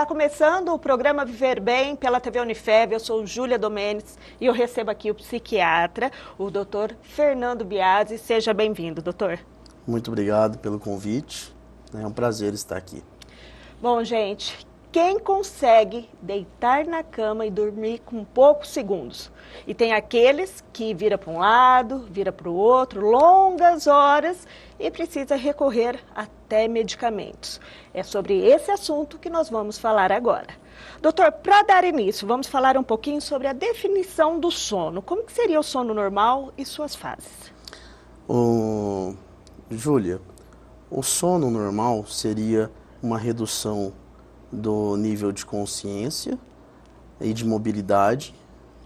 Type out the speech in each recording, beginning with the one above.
começando o programa Viver Bem pela TV Unifev. Eu sou Júlia Domenech e eu recebo aqui o psiquiatra, o Dr. Fernando Biasi. Seja bem-vindo, doutor. Muito obrigado pelo convite. É um prazer estar aqui. Bom, gente, quem consegue deitar na cama e dormir com poucos segundos? E tem aqueles que vira para um lado, vira para o outro, longas horas e precisa recorrer até medicamentos. É sobre esse assunto que nós vamos falar agora. Doutor, para dar início, vamos falar um pouquinho sobre a definição do sono. Como que seria o sono normal e suas fases? Júlia, o sono normal seria uma redução do nível de consciência e de mobilidade.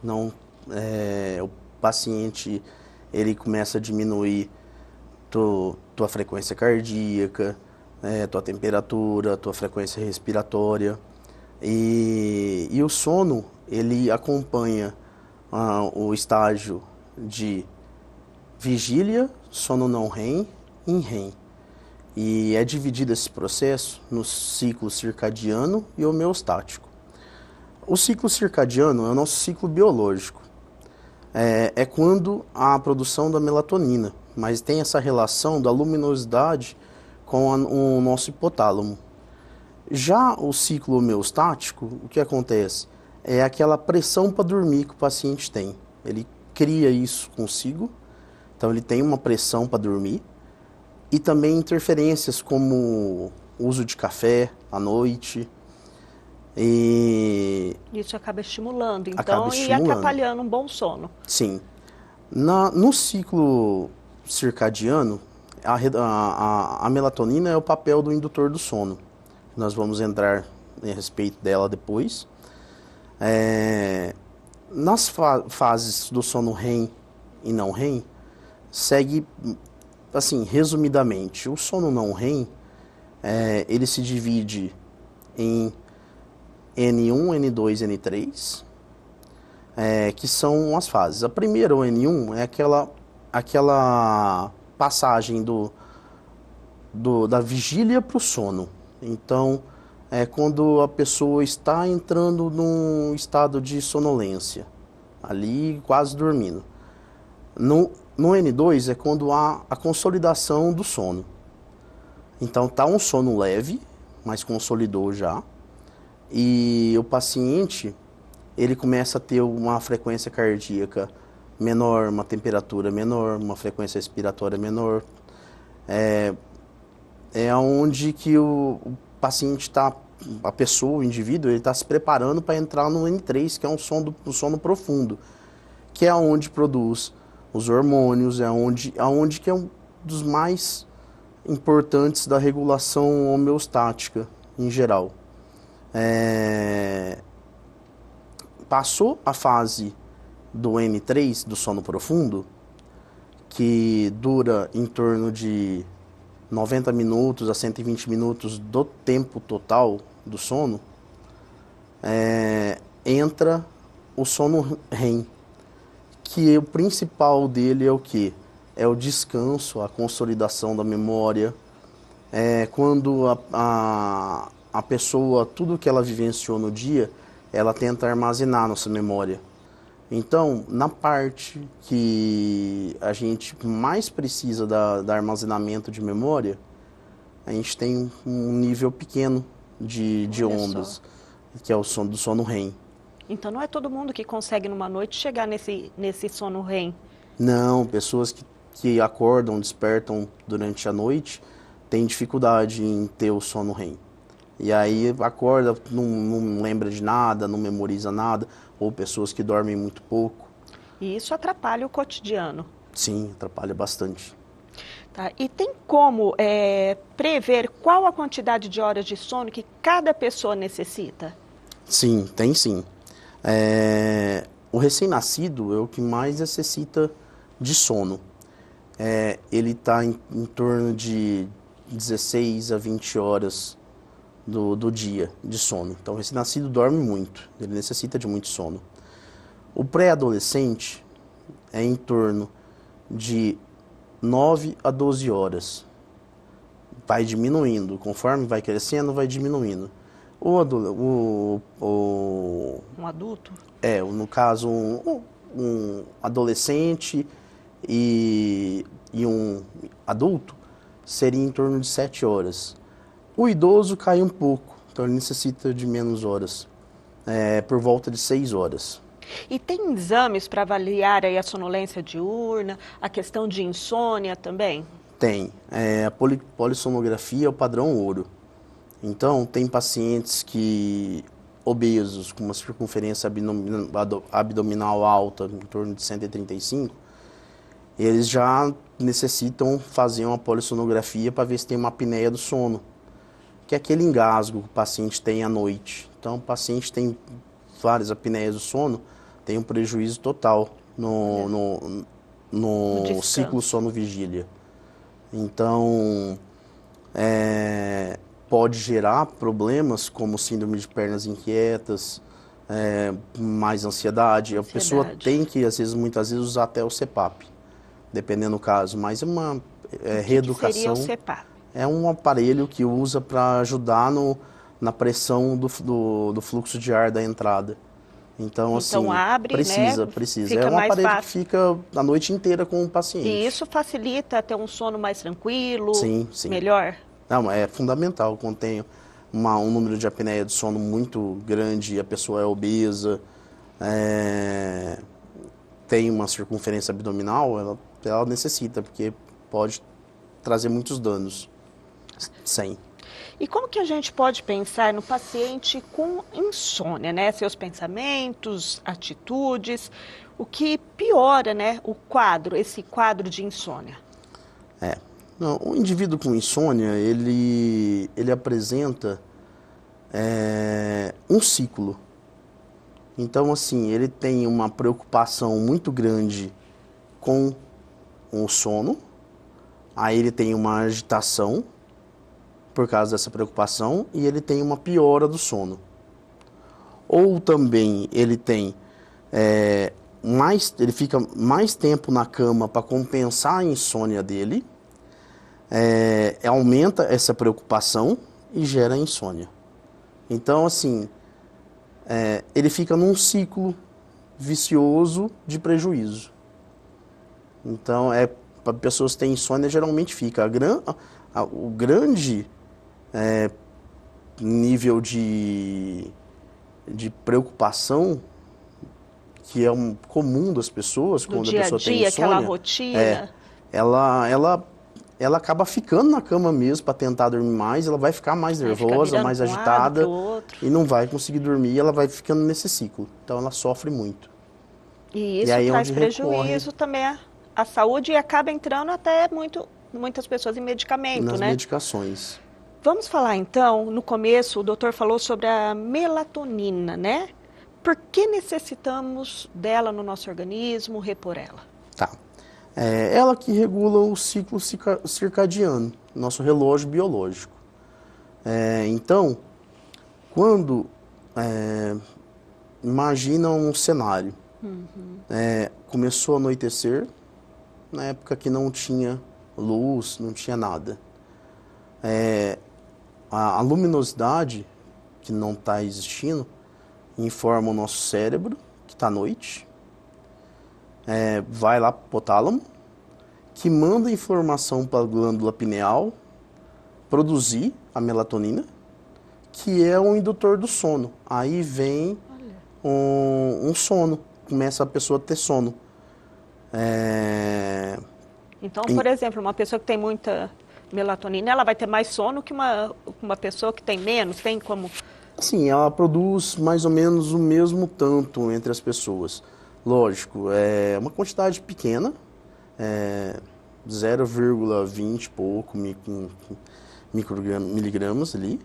O paciente ele começa a diminuir tua frequência cardíaca, tua temperatura, tua frequência respiratória. E o sono ele acompanha o estágio de vigília, sono não REM e REM. E é dividido esse processo no ciclo circadiano e homeostático. O ciclo circadiano é o nosso ciclo biológico. É quando há a produção da melatonina, mas tem essa relação da luminosidade com o nosso hipotálamo. Já o ciclo homeostático, o que acontece? É aquela pressão para dormir que o paciente tem. Ele cria isso consigo, então ele tem uma pressão para dormir. E também interferências como uso de café à noite. Isso acaba estimulando, então, e atrapalhando um bom sono. Sim. No ciclo circadiano, a melatonina é o papel do indutor do sono. Nós vamos entrar a respeito dela depois. Nas fases do sono REM e não REM, segue, assim, resumidamente, o sono não REM, ele se divide em N1, N2 e N3, que são as fases. A primeira, o N1, é aquela passagem da vigília para o sono. Então, é quando a pessoa está entrando num estado de sonolência, ali quase dormindo. No N2 é quando há a consolidação do sono. Então está um sono leve, mas consolidou já. E o paciente, ele começa a ter uma frequência cardíaca menor, uma temperatura menor, uma frequência respiratória menor. É onde que o paciente está, a pessoa, o indivíduo, ele está se preparando para entrar no N3, que é um sono profundo, que é onde produz os hormônios, aonde que é um dos mais importantes da regulação homeostática em geral. Passou a fase do N3, do sono profundo, que dura em torno de 90 minutos a 120 minutos do tempo total do sono, entra o sono REM, que o principal dele é o quê? É o descanso, a consolidação da memória, quando a pessoa, tudo que ela vivenciou no dia, ela tenta armazenar nossa memória. Então, na parte que a gente mais precisa da armazenamento de memória, a gente tem um nível pequeno de ondas, que é o sono do sono REM. Então não é todo mundo que consegue numa noite chegar nesse sono REM? Não, pessoas que acordam, despertam durante a noite, têm dificuldade em ter o sono REM. E aí acorda, não lembra de nada, não memoriza nada, ou pessoas que dormem muito pouco. E isso atrapalha o cotidiano? Sim, atrapalha bastante. Tá. E tem como prever qual a quantidade de horas de sono que cada pessoa necessita? Sim, tem sim. O recém-nascido é o que mais necessita de sono. Ele está em torno de 16 a 20 horas do dia de sono. Então, o recém-nascido dorme muito, ele necessita de muito sono. O pré-adolescente é em torno de 9 a 12 horas. Vai diminuindo, conforme vai crescendo, vai diminuindo. Um adulto? No caso, um adolescente e um adulto, seria em torno de 7 horas. O idoso cai um pouco, então ele necessita de menos horas, por volta de 6 horas. E tem exames para avaliar aí a sonolência diurna, a questão de insônia também? Tem. A polissonografia é o padrão ouro. Então, tem pacientes obesos, com uma circunferência abdominal alta, em torno de 135, eles já necessitam fazer uma polissonografia para ver se tem uma apneia do sono, que é aquele engasgo que o paciente tem à noite. Então, o paciente tem várias apneias do sono, tem um prejuízo total no ciclo sono-vigília. Então, pode gerar problemas como síndrome de pernas inquietas, mais ansiedade. A pessoa tem que, muitas vezes, usar até o CPAP, dependendo do caso. Mas é uma reeducação. Que seria o CPAP? É um aparelho que usa para ajudar na pressão do fluxo de ar da entrada. Então, assim, abre, precisa. Fica é um aparelho fácil. Que fica a noite inteira com o paciente. E isso facilita ter um sono mais tranquilo, sim. melhor? Não, é fundamental. Quando tem um número de apneia do sono muito grande e a pessoa é obesa, tem uma circunferência abdominal, ela necessita, porque pode trazer muitos danos. Sim. E como que a gente pode pensar no paciente com insônia, né? Seus pensamentos, atitudes, o que piora, né, esse quadro de insônia? O indivíduo com insônia, ele apresenta um ciclo. Então, assim, ele tem uma preocupação muito grande com o sono, aí ele tem uma agitação por causa dessa preocupação e ele tem uma piora do sono. Ou também ele tem ele fica mais tempo na cama para compensar a insônia dele, aumenta essa preocupação e gera insônia. Então, assim, ele fica num ciclo vicioso de prejuízo. Então, para pessoas que têm insônia, geralmente fica o grande nível de preocupação que é comum das pessoas quando a pessoa tem insônia. Aquela rotina. Ela acaba ficando na cama mesmo para tentar dormir mais, ela vai ficar mais nervosa, mais agitada e não vai conseguir dormir, ela vai ficando nesse ciclo. Então ela sofre muito. E isso traz prejuízo também à saúde e acaba entrando até muitas pessoas em medicamento, nas né? medicações. Vamos falar então, no começo o doutor falou sobre a melatonina, né? Por que necessitamos dela no nosso organismo, repor ela? Tá. Ela que regula o ciclo circadiano, nosso relógio biológico. Então, quando imagina um cenário, começou a anoitecer, na época que não tinha luz, não tinha nada. A luminosidade, que não está existindo, informa o nosso cérebro que está à noite, vai lá para o hipotálamo, que manda informação para a glândula pineal produzir a melatonina, que é um indutor do sono. Aí vem um sono, começa a pessoa a ter sono. Então, por exemplo, uma pessoa que tem muita melatonina, ela vai ter mais sono que uma pessoa que tem menos? Tem como... Sim, ela produz mais ou menos o mesmo tanto entre as pessoas. Lógico, é uma quantidade pequena, 0,20 e pouco miligramas ali.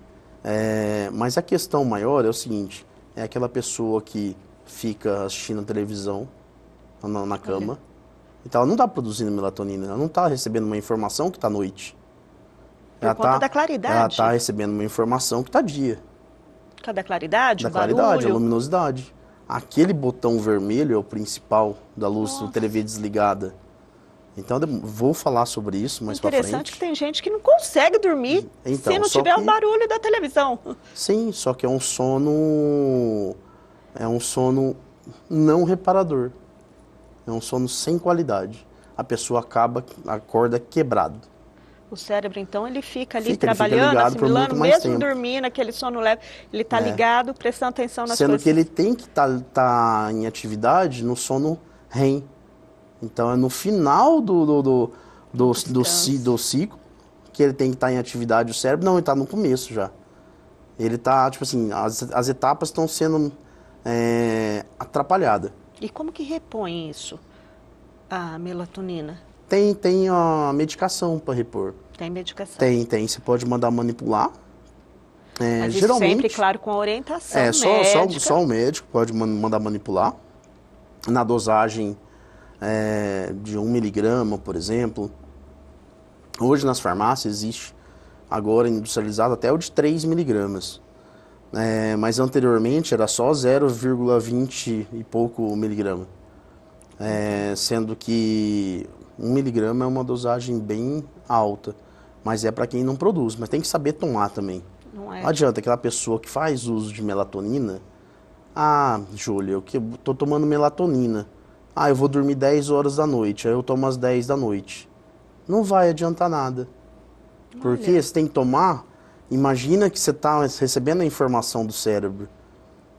Mas a questão maior é o seguinte, é aquela pessoa que fica assistindo a televisão na cama, então ela não está produzindo melatonina, ela não está recebendo uma informação que está à noite. Por conta da claridade. Ela está recebendo uma informação que está dia. Por causa da claridade, da o claridade, barulho. a luminosidade. Aquele botão vermelho é o principal da luz do TV desligada. Então, vou falar sobre isso mais pra frente. Interessante que tem gente que não consegue dormir Então, se não tiver o barulho da televisão. Sim, só que é um sono não reparador. É um sono sem qualidade. A pessoa acorda quebrado. O cérebro, então, ele fica ali Ele trabalhando, fica ligado por assimilando, muito mais mesmo tempo. dormindo, aquele sono leve, ele está ligado, prestando atenção nas Sendo coisas. que ele tem que estar em atividade no sono REM. Então, é no final do ciclo que ele tem que estar em atividade, o cérebro. Não, ele está no começo já. Ele está, tipo assim, as etapas estão sendo atrapalhadas. E como que repõe isso, a melatonina? Tem a medicação para repor. Tem medicação? Tem. Você pode mandar manipular. Mas isso geralmente, sempre, claro, com orientação médica. médica. Só o médico pode mandar manipular. Na dosagem de 1 miligrama, por exemplo. Hoje nas farmácias existe, agora industrializado, até o de 3 miligramas. Mas anteriormente era só 0,20 e pouco miligrama. Sendo que 1 miligrama é uma dosagem bem alta, mas é para quem não produz, mas tem que saber tomar também. Não é? Não adianta aquela pessoa que faz uso de melatonina. Ah, Júlia, eu tô tomando melatonina. Ah, eu vou dormir 10 horas da noite, aí eu tomo às 10 da noite. Não vai adiantar nada. Porque você tem que tomar, imagina que você está recebendo a informação do cérebro.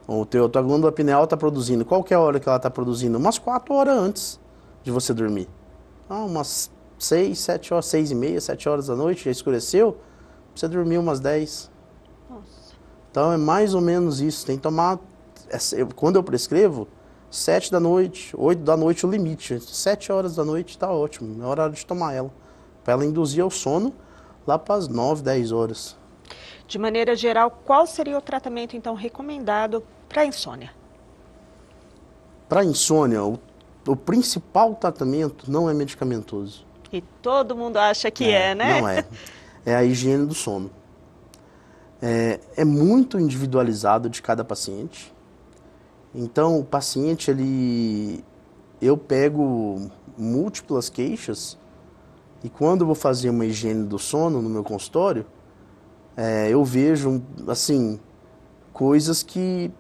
A tua glândula pineal está produzindo. Qual que é a hora que ela está produzindo? Umas 4 horas antes de você dormir. Umas 6, 7 horas, 6 e meia, 7 horas da noite, já escureceu, você dormiu umas 10. Nossa. Então é mais ou menos isso. Tem que tomar, quando eu prescrevo, 7 da noite, 8 da noite o limite. 7 horas da noite está ótimo, é hora de tomar ela. Para ela induzir ao sono lá para as 9, 10 horas. De maneira geral, qual seria o tratamento, então, recomendado para insônia? Para insônia, o principal tratamento não é medicamentoso. E todo mundo acha que né? Não é. É a higiene do sono. É muito individualizado de cada paciente. Então, o paciente, eu pego múltiplas queixas e quando eu vou fazer uma higiene do sono no meu consultório, eu vejo, assim, coisas que,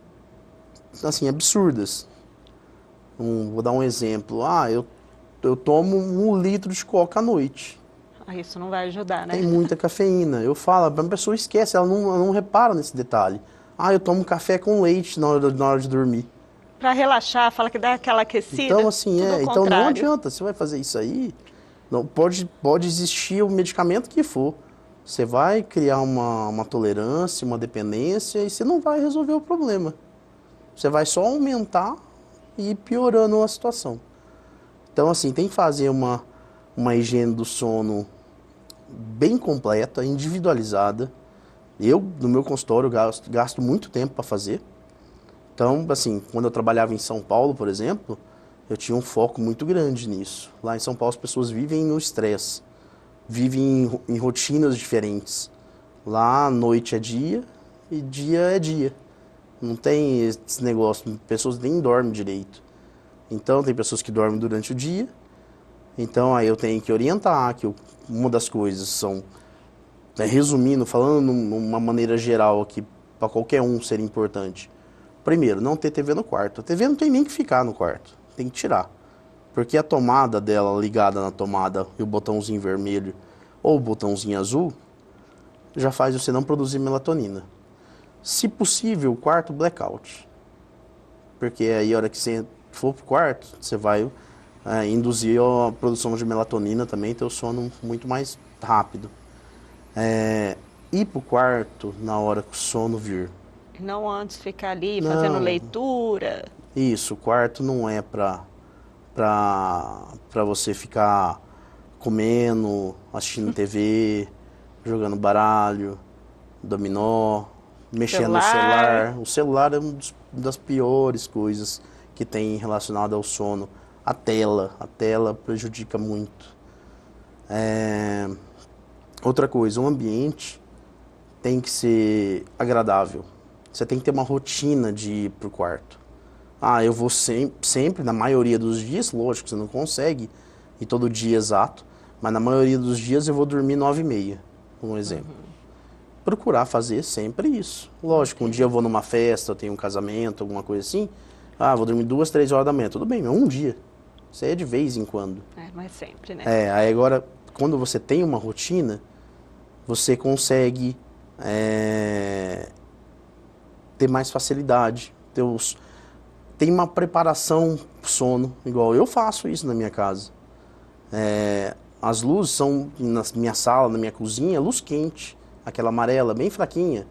assim, absurdas. Vou dar um exemplo. Eu tomo 1 litro de coca à noite. Isso não vai ajudar, né? Tem muita cafeína. Eu falo, a pessoa esquece, ela não repara nesse detalhe. Eu tomo café com leite na hora de dormir. Para relaxar, fala que dá aquela aquecida. Então, assim, então não contrário. adianta, você vai fazer isso aí, não, pode existir o medicamento que for. Você vai criar uma tolerância, uma dependência e você não vai resolver o problema. Você vai só aumentar e ir piorando a situação. Então, assim, tem que fazer uma higiene do sono bem completa, individualizada. Eu, no meu consultório, gasto muito tempo para fazer. Então, assim, quando eu trabalhava em São Paulo, por exemplo, eu tinha um foco muito grande nisso. Lá em São Paulo as pessoas vivem no estresse, vivem em rotinas diferentes. Lá, noite é dia e dia é dia. Não tem esse negócio, pessoas nem dormem direito. Então, tem pessoas que dormem durante o dia. Então, aí eu tenho que orientar que uma das coisas são, resumindo, falando de uma maneira geral aqui, para qualquer um ser importante. Primeiro, não ter TV no quarto. A TV não tem nem que ficar no quarto, tem que tirar. Porque a tomada dela ligada na tomada e o botãozinho vermelho ou o botãozinho azul já faz você não produzir melatonina. Se possível, o quarto blackout. Porque aí a hora que você for pro quarto, você vai induzir a produção de melatonina também, ter o sono muito mais rápido. Ir pro quarto na hora que o sono vir. Não antes ficar ali fazendo leitura. Isso, o quarto não é para você ficar comendo, assistindo TV, jogando baralho, dominó, mexendo no celular. O celular é uma das piores coisas que tem relacionado ao sono. A tela prejudica muito. Outra coisa, o ambiente tem que ser agradável. Você tem que ter uma rotina de ir pro quarto. Eu vou sempre, na maioria dos dias, lógico que você não consegue e todo dia exato, mas na maioria dos dias eu vou dormir 9h30, um exemplo. Procurar fazer sempre isso. Lógico, um dia eu vou numa festa, eu tenho um casamento, alguma coisa assim, vou dormir 2, 3 horas da manhã, tudo bem, mas um dia. Isso aí é de vez em quando. Não é sempre, né? Aí agora, quando você tem uma rotina, você consegue ter mais facilidade, tem uma preparação pro sono, igual eu faço isso na minha casa. As luzes são, na minha sala, na minha cozinha, luz quente, aquela amarela, bem fraquinha.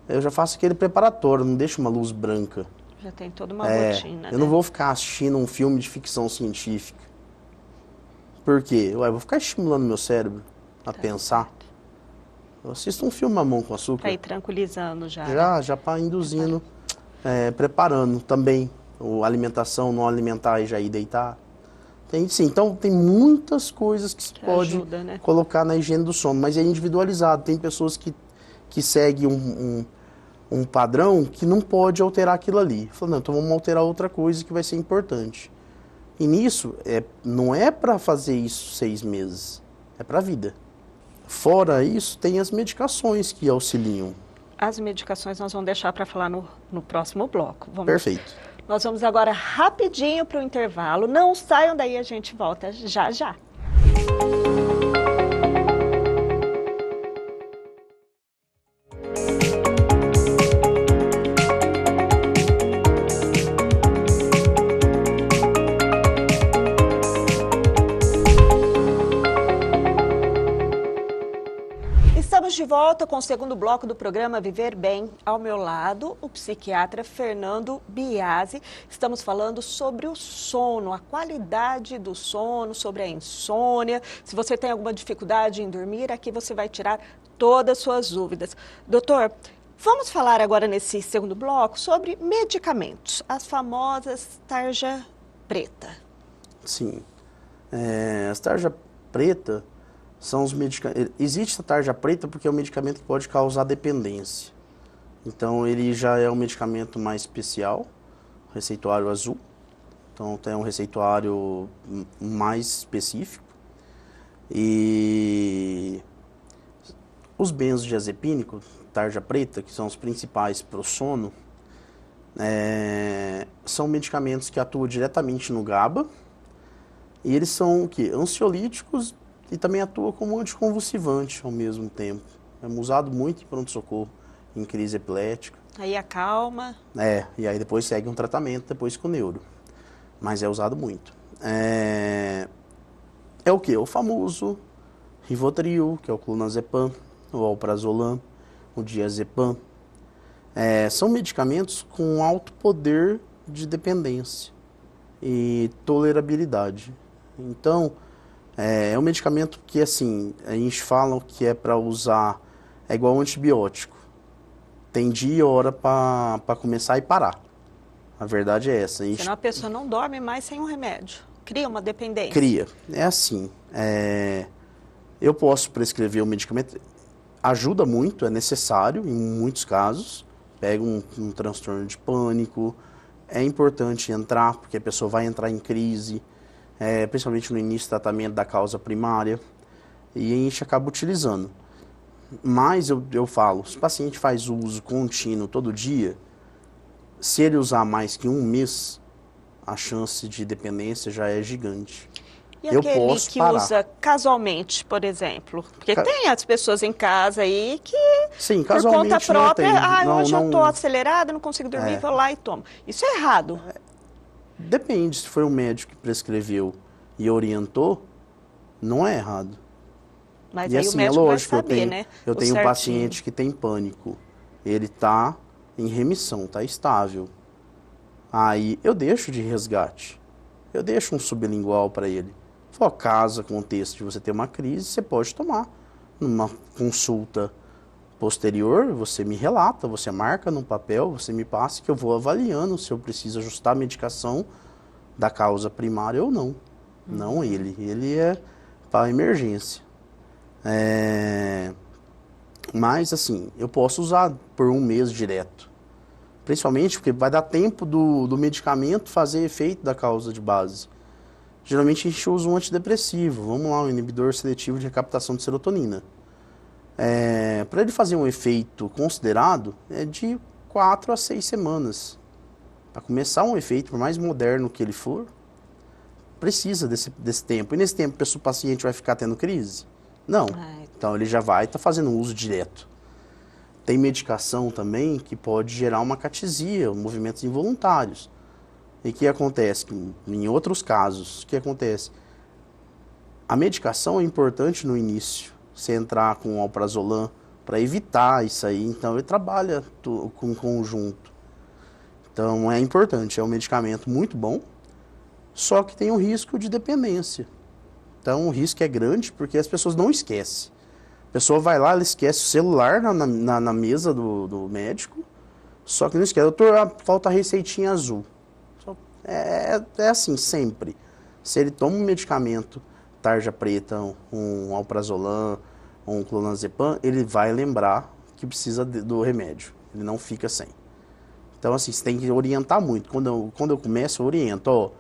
Eu já faço aquele preparatório, não deixo uma luz branca. Já tem toda uma rotina, Eu não vou ficar assistindo um filme de ficção científica. Por quê? Eu vou ficar estimulando meu cérebro a pensar. Certo. Eu assisto um filme Mamão com Açúcar. Tá aí tranquilizando já. Já para induzindo, preparando também. A alimentação, não alimentar e já ir deitar. Então tem muitas coisas que se pode ajuda, né? colocar na higiene do sono, mas é individualizado. Tem pessoas que seguem um padrão que não pode alterar aquilo ali. Falando, não, então vamos alterar outra coisa que vai ser importante. E nisso, não é para fazer isso 6 meses, é para a vida. Fora isso, tem as medicações que auxiliam. As medicações nós vamos deixar para falar no próximo bloco. Perfeito. Nós vamos agora rapidinho para o intervalo. Não saiam daí, a gente volta já já. Estamos de volta com o segundo bloco do programa Viver Bem. Ao meu lado, o psiquiatra Fernando Biasi. Estamos falando sobre o sono, a qualidade do sono, sobre a insônia. Se você tem alguma dificuldade em dormir, aqui você vai tirar todas as suas dúvidas. Doutor, vamos falar agora nesse segundo bloco sobre medicamentos, as famosas tarja preta. Sim. As tarja preta são os medicamentos. Existe a tarja preta porque é um medicamento que pode causar dependência. Então ele já é um medicamento mais especial, receituário azul. Então tem um receituário mais específico. E os benzodiazepínicos, tarja preta, que são os principais para o sono, são medicamentos que atuam diretamente no GABA. E eles são o quê? Ansiolíticos e também atua como anticonvulsivante ao mesmo tempo. É usado muito em pronto-socorro, em crise epilética. Aí acalma. E aí depois segue um tratamento, depois com o neuro. Mas é usado muito. É o quê? O famoso Rivotril, que é o clonazepam, o alprazolam, o diazepam. São medicamentos com alto poder de dependência e tolerabilidade. Então, é um medicamento que, assim, a gente fala que é para usar, é igual um antibiótico. Tem dia e hora para começar e parar. A verdade é essa. Senão a pessoa não dorme mais sem um remédio. Cria uma dependência. Cria. É assim. Eu posso prescrever o medicamento. Ajuda muito, é necessário em muitos casos. Pega um transtorno de pânico. É importante entrar, porque a pessoa vai entrar em crise. Principalmente no início do tratamento da causa primária, e a gente acaba utilizando. Mas eu falo, se o paciente faz uso contínuo todo dia, se ele usar mais que um mês, a chance de dependência já é gigante. E aquele que usa casualmente, por exemplo? Porque tem as pessoas em casa aí que, sim, por conta própria, hoje eu estou acelerada, não consigo dormir, vou lá e tomo. Isso é errado. Depende, se foi um médico que prescreveu e orientou, não é errado. Mas e aí assim, o médico lógico, vai saber, né? Eu tenho um paciente que tem pânico. Ele está em remissão, está estável. Aí eu deixo de resgate. Eu deixo um sublingual para ele. Falo, caso aconteça de você ter uma crise, você pode tomar. Numa consulta posterior, você me relata, você marca no papel, você me passa que eu vou avaliando se eu preciso ajustar a medicação da causa primária ou não. Não ele. Ele é para emergência. Mas assim, eu posso usar por um mês direto. Principalmente porque vai dar tempo do medicamento fazer efeito da causa de base. Geralmente a gente usa um antidepressivo, vamos lá, um inibidor seletivo de recaptação de serotonina. Para ele fazer um efeito considerado, é de 4 a 6 semanas. Para começar um efeito, por mais moderno que ele for, precisa desse tempo. E nesse tempo, o paciente vai ficar tendo crise? Não. Então ele já vai estar fazendo uso direto. Tem medicação também que pode gerar uma catesia, movimentos involuntários. E o que acontece? Em outros casos, o que acontece? A medicação é importante no início. Você entrar com alprazolam para evitar isso aí. Então ele trabalha com conjunto. Então é importante, é um medicamento muito bom, só que tem um risco de dependência. Então o risco é grande porque as pessoas não esquecem. A pessoa vai lá, ela esquece o celular na mesa do médico, só que não esquece. Doutor, falta a receitinha azul. É assim, sempre. Se ele toma um medicamento, tarja preta, um alprazolam, um clonazepam, ele vai lembrar que precisa do remédio. Ele não fica sem. Então, assim, você tem que orientar muito. Quando eu começo, eu oriento. Ó,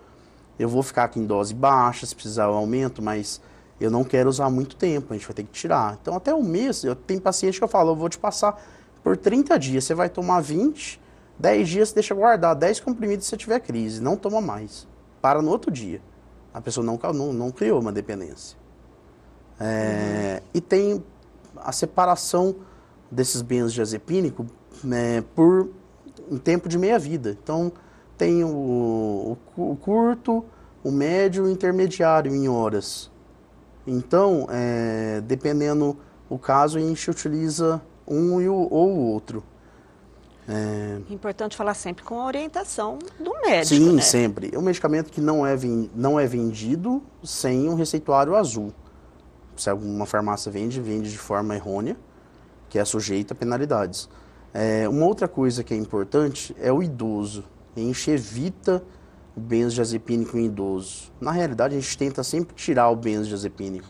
eu vou ficar aqui em dose baixa, se precisar eu aumento, mas eu não quero usar muito tempo, a gente vai ter que tirar. Então, até um mês, eu tenho paciente que eu falo, eu vou te passar por 30 dias, você vai tomar 20, 10 dias você deixa guardar, 10 comprimidos se você tiver crise, não toma mais. Para no outro dia. A pessoa não criou uma dependência. E tem a separação desses benzodiazepínicos por um tempo de meia-vida. Então, tem o curto, o médio e o intermediário em horas. Então, dependendo do caso, a gente utiliza um ou o outro. É importante falar sempre com a orientação do médico, Sim, né? sempre. É um medicamento que não é vendido sem um receituário azul. Se alguma farmácia vende de forma errônea, que é sujeita a penalidades. Uma outra coisa que é importante é o idoso. A gente evita o benzodiazepínico em idoso. Na realidade, a gente tenta sempre tirar o benzodiazepínico.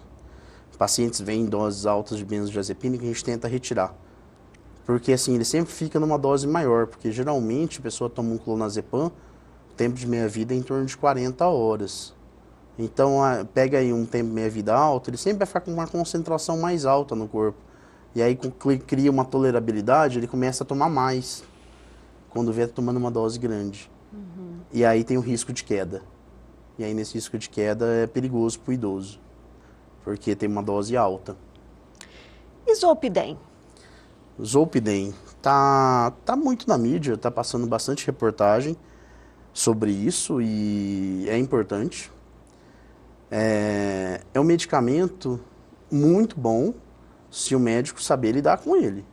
Pacientes vêm em doses altas de benzodiazepínico, a gente tenta retirar. Porque assim, ele sempre fica numa dose maior, porque geralmente a pessoa toma um clonazepam, o tempo de meia-vida é em torno de 40 horas. Então, pega aí um tempo de meia-vida alto, ele sempre vai ficar com uma concentração mais alta no corpo. E aí cria uma tolerabilidade, ele começa a tomar mais, quando vê tomando uma dose grande. E aí tem o risco de queda. E aí nesse risco de queda é perigoso para o idoso, porque tem uma dose alta. E Zolpidem? Zolpidem tá muito na mídia, tá passando bastante reportagem sobre isso e é importante. É um medicamento muito bom se o médico saber lidar com ele.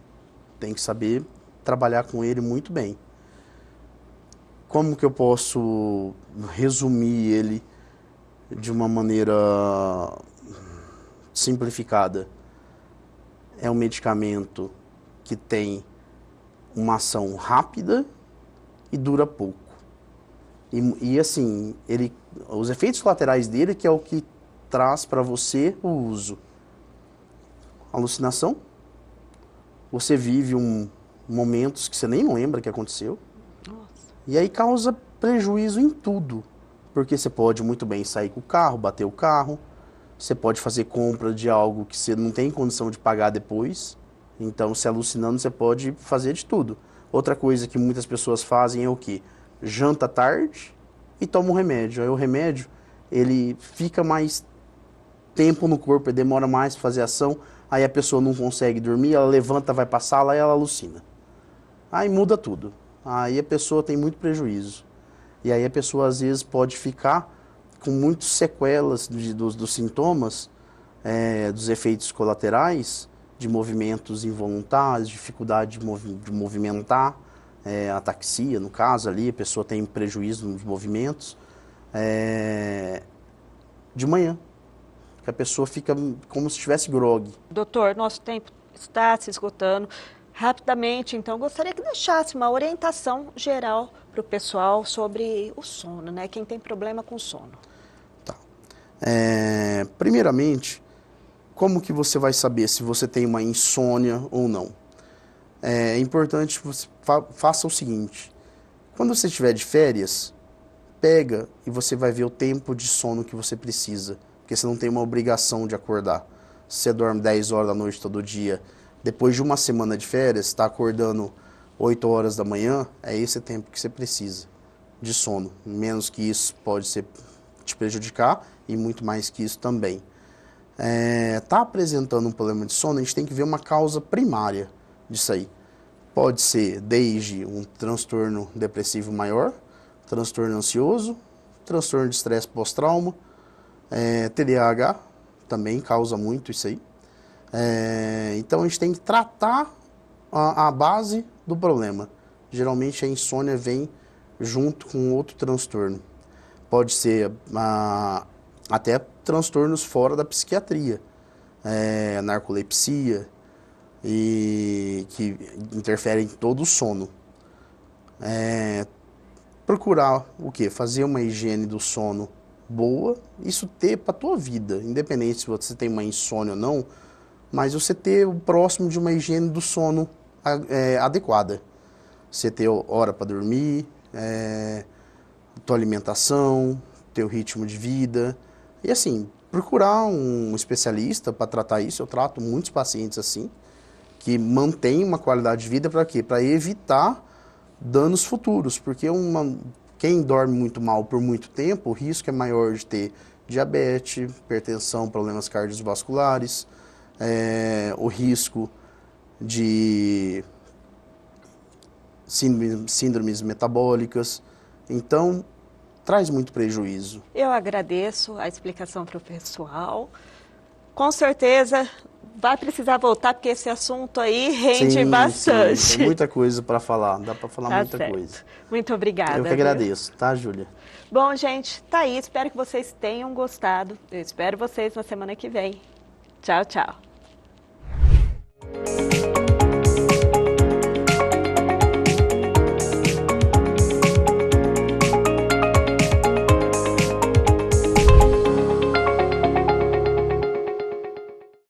Tem que saber trabalhar com ele muito bem. Como que eu posso resumir ele de uma maneira simplificada? É um medicamento que tem uma ação rápida e dura pouco. E assim, os efeitos colaterais dele que é o que traz para você o uso. Alucinação. Você vive momentos que você nem lembra que aconteceu. Nossa. E aí causa prejuízo em tudo. Porque você pode muito bem sair com o carro, bater o carro. Você pode fazer compra de algo que você não tem condição de pagar depois. Então, se alucinando, você pode fazer de tudo. Outra coisa que muitas pessoas fazem é o quê? Janta tarde e toma um remédio. Aí o remédio, ele fica mais tempo no corpo, ele demora mais para fazer ação. Aí a pessoa não consegue dormir, ela levanta, vai para a sala e ela alucina. Aí muda tudo. Aí a pessoa tem muito prejuízo. E aí a pessoa, às vezes, pode ficar com muitas sequelas dos sintomas, dos efeitos colaterais, de movimentos involuntários, dificuldade de movimentar, ataxia, no caso ali, a pessoa tem prejuízo nos movimentos, de manhã, que a pessoa fica como se estivesse grogue. Doutor, nosso tempo está se esgotando. Rapidamente, então, gostaria que deixasse uma orientação geral para o pessoal sobre o sono, né? Quem tem problema com sono. Tá. Primeiramente, como que você vai saber se você tem uma insônia ou não? É importante que você faça o seguinte. Quando você estiver de férias, pega e você vai ver o tempo de sono que você precisa, porque você não tem uma obrigação de acordar. Se você dorme 10 horas da noite todo dia, depois de uma semana de férias, está acordando 8 horas da manhã, é esse tempo que você precisa de sono. Menos que isso pode te prejudicar e muito mais que isso também. Tá apresentando um problema de sono, a gente tem que ver uma causa primária disso aí. Pode ser desde um transtorno depressivo maior, transtorno ansioso, transtorno de estresse pós-trauma, TDAH também causa muito isso aí. Então a gente tem que tratar a base do problema. Geralmente a insônia vem junto com outro transtorno. Pode ser até transtornos fora da psiquiatria, narcolepsia, e que interferem em todo o sono. Procurar o quê? Fazer uma higiene do sono boa, isso ter para a tua vida, independente se você tem uma insônia ou não, mas você ter o próximo de uma higiene do sono adequada. Você ter hora para dormir, tua alimentação, teu ritmo de vida, e assim, procurar um especialista para tratar isso. Eu trato muitos pacientes assim, que mantém uma qualidade de vida para quê? Para evitar danos futuros, porque quem dorme muito mal por muito tempo, o risco é maior de ter diabetes, hipertensão, problemas cardiovasculares, o risco de síndromes metabólicas. Então, traz muito prejuízo. Eu agradeço a explicação para o pessoal. Com certeza vai precisar voltar, porque esse assunto aí rende bastante. Sim, tem muita coisa para falar, dá para falar muita coisa. Muito obrigada. Eu que agradeço, tá, Júlia? Bom, gente, tá aí. Espero que vocês tenham gostado. Eu espero vocês na semana que vem. Tchau, tchau.